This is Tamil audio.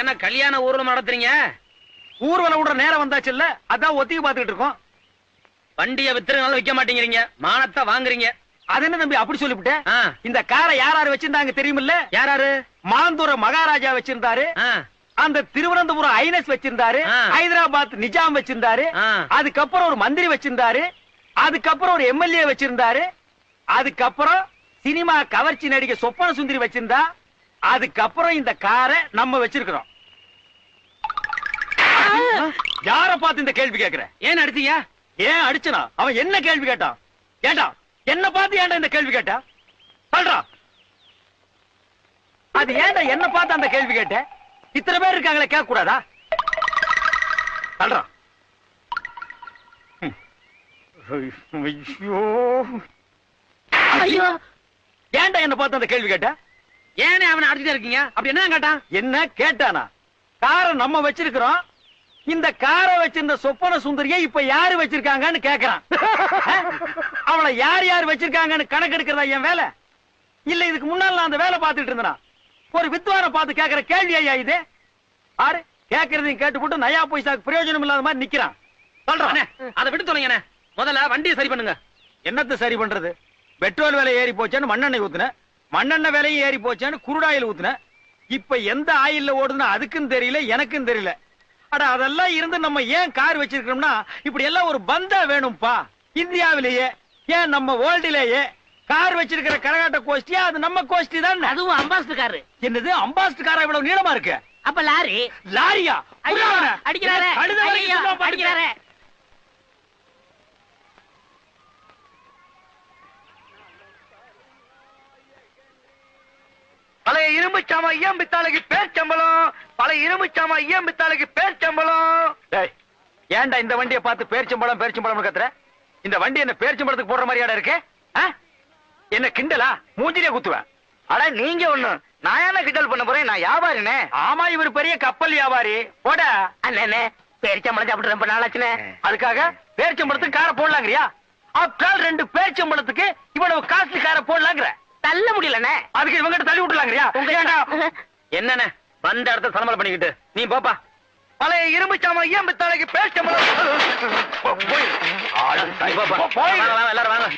என்ன கல்யாண ஊர்வலம் நடத்துறீங்க? ஊர்வலம் விடுற நேரம் வந்தாச்சு இல்ல, அதான் ஒத்திக்கு பாத்துக்கிட்டு இருக்கோம். வண்டியை வித்துறதுனால விக்க மாட்டேங்கிறீங்க, மானத்தை வாங்குறீங்க. அது என்ன தம்பி அப்படி சொல்லிவிட்டேன்? இந்த காரை யாராரு வச்சிருந்தாங்க தெரியுமில்ல? யாராரு? மாந்தூர மகாராஜா வச்சிருந்தாரு, அந்த திருவனந்தபுரம் ஐனஸ் வச்சிருந்தாரு, ஹைதராபாத் நிஜாம் வச்சிருந்தாரு, அதுக்கப்புறம் ஒரு மந்திரி வச்சிருந்தாரு, அதுக்கப்புறம் ஒரு எம்எல்ஏ வச்சிருந்தாரு, அதுக்கப்புறம் சினிமா கவர்ச்சி நடிகை சொப்பன சுந்தரி வச்சிருந்தா, அதுக்கப்புறம் இந்த காரை நம்ம வச்சிருக்கிறோம். யார பார்த்து இந்த கேள்வி கேட்கிற? ஏன் அடிச்சீங்க? ஏன் அடிச்சனா? அவன் என்ன கேள்வி கேட்டான்? ஏண்டா என்ன பார்த்து ஏன்டா இந்த கேள்வி கேட்டா? சொல்றா. அது ஏன்டா என்ன பார்த்து அந்த கேள்வி கேட்ட? இத்தனை பேர் இருக்காங்களே, கேட்க கூடாதா? சொல்றா. ஐயோ, ஏன்டா என்ன பார்த்து அந்த கேள்வி கேட்ட? ஏனே அவனை அடிச்சுட்டே இருக்கீங்க? அப்படி என்ன கேட்டான்? என்ன கேட்டானா? காரை நம்ம வச்சிருக்கிறோம், இந்த காரை வச்சிருந்த சொப்பன சுந்தரியை இப்ப யாரு வச்சிருக்காங்கன்னு கேக்குறான். அவளை யார் யார் வச்சிருக்காங்கன்னு கணக்கெடுக்கிறதா என் வேலை? இல்ல இதுக்கு முன்னால நான் அந்த வேலை பார்த்துட்டு இருந்தேனா? ஒரு வித்வான பார்த்து கேக்குற கேள்வி ஐயா இது? ஆறு கேக்குறதையும் கேட்டுப்பட்டு நயா பைசாக்கு பிரயோஜனம் இல்லாத மாதிரி நிக்கிறான். சொல்றான். அதை விட்டு தொலைங்க. முதல்ல வண்டியை சரி பண்ணுங்க. என்னத்தை சரி பண்றது? பெட்ரோல் விலை ஏறி போச்சேன்னு மண்ணெண்ணெய் ஊத்துன, மண்ணெண்ணெய் விலையும் ஏறி போச்சேன்னு குருடாயில் ஊத்துன. இப்ப எந்த ஆயில்ல ஓடுதுன்னு அதுக்கும் தெரியல, எனக்கும் தெரியல. அட அதெல்லாம் இருந்து நம்ம ஏன் கார் வச்சிருக்கோம்னா, இப்படி எல்லாம் ஒரு பந்தா வேணும்பா. இந்தியாவிலேயே ஏன் நம்ம வேர்ல்டிலேயே கார் வச்சிருக்கிற கரகாட்ட கோஷ்டியா அது நம்ம கோஷ்டி தான். அதுவும் அம்பாஸ்டர் காரு. என்னது அம்பாஸ்டர் காரா இவ்வளவு நீளமா இருக்கு? அப்ப லாரி. லாரியா? அடிக்கிறாரே அடிக்கிறாரே. பழைய இரும்பு சாமா ஐயம் பித்தாளுக்கு பேர் சம்பளம், பழைய இரும்பு சாமா ஐயம் பித்தாளுக்கு பேர் சம்பளம். ஏன்டா இந்த வண்டியை பார்த்து பேர்ச்சம்பளம் பேர்ச்சம்பளம் கத்துற? இந்த வண்டி என்ன பேர்ச்சம்பளத்துக்கு போடுற மாதிரியாடா இருக்கு? என்ன கிண்டலா? மூஞ்சிலே குத்துவேன். அட நீங்க ஒண்ணு, நான் என்ன கிண்டல் பண்ண போறேன்? நான் வியாபாரினே. ஆமா, இவர் பெரிய கப்பல் வியாபாரி. போட அண்ணே, பேர்ச்சம்பளம் சாப்பிட்டு ரொம்ப நாளாச்சுனே. அதுக்காக பேர்ச்சம்பளத்துக்கு காரை போடலாங்கிறியா? ஆப்டால் 2 பேர்ச்சம்பளத்துக்கு இவ்வளவு காஸ்ட்லி காரை போடலாங்கிற? தள்ள முடியலண்ணே. அதுக்கு இவங்கிட்ட தள்ளி விட்டுலாங்கிறியா? என்னண்ணே வந்த இடத்த சலமலை பண்ணிக்கிட்டு நீ போப்பா. பழைய இரும்பு சாமா ஐயம் பித்தாளுக்கு பேர் சம்பளம். எல்லாரும் வாங்க.